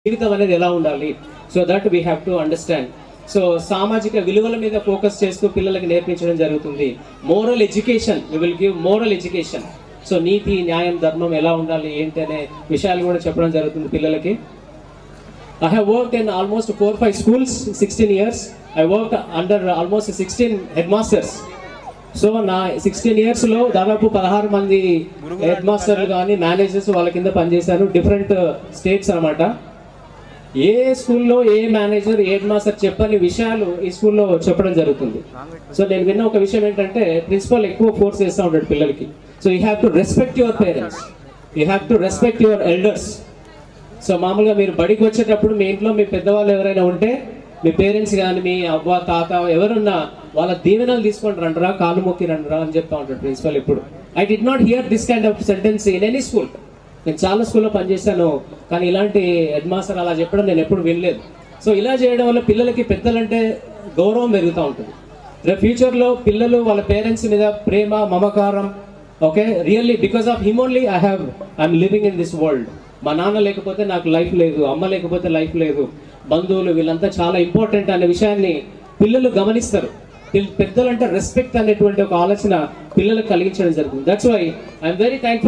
జీవితం అనేది ఎలా ఉండాలి, so that we have to understand. So సామాజిక విలువల మీద ఫోకస్ చేస్తూ పిల్లలకి నేర్పించడం జరుగుతుంది. Moral education, we will give moral education. So నీతి, న్యాయం, ధర్మం ఎలా ఉండాలి ఏంటి అనే విషయాలు కూడా చెప్పడం జరుగుతుంది పిల్లలకి. I have worked in almost 4-5 schools, 16 years. I worked under almost 16 headmasters. So నా 16 years లో దాదాపు 16 మంది హెడ్ మాస్టర్లు కానీ మేనేజర్స్ వాళ్ళ కింద పనిచేశాను. డిఫరెంట్ స్టేట్స్ అనమాట. ఏ స్కూల్లో ఏ మేనేజర్, ఏ హెడ్ మాస్టర్ చెప్పని విషయాలు ఈ స్కూల్లో చెప్పడం జరుగుతుంది. సో నేను విన్న ఒక విషయం ఏంటంటే, ప్రిన్సిపల్ ఎక్కువ ఫోర్స్ చేస్తూ ఉంటాడు పిల్లలకి. So you have to respect your parents, you have to respect your elders. So మామూలుగా మీరు బడికి వచ్చేటప్పుడు మీ ఇంట్లో మీ పెద్దవాళ్ళు ఎవరైనా ఉంటే, మీ పేరెంట్స్ కానీ మీ అవ్వ తాత ఎవరున్నా వాళ్ళ దీవెనలు తీసుకొని రండిరా, కాలు మొక్కి రండిరా అని చెప్తా ఉంటాడు ప్రిన్సిపల్ ఎప్పుడు. I did not here this kind of sentence in any school. నేను చాలా స్కూల్లో పనిచేశాను, కానీ ఇలాంటి హెడ్ మాస్టర్ అలా చెప్పడం నేను ఎప్పుడు వినలేదు. సో ఇలా చేయడం వల్ల పిల్లలకి పెద్దలంటే గౌరవం పెరుగుతూ ఉంటుంది. రేపు ఫ్యూచర్లో పిల్లలు వాళ్ళ పేరెంట్స్ మీద ప్రేమ, మమకారం, okay, really because of him only I'm living in this world. మా నాన్న లేకపోతే నాకు లైఫ్ లేదు, అమ్మ లేకపోతే లైఫ్ లేదు, బంధువులు వీళ్ళంతా చాలా ఇంపార్టెంట్ అనే విషయాన్ని పిల్లలు గమనిస్తారు. పెద్దలంటే రెస్పెక్ట్ అనేటువంటి ఒక ఆలోచన పిల్లలకు కలిగించడం జరుగుతుంది. That's why I'm very thankful.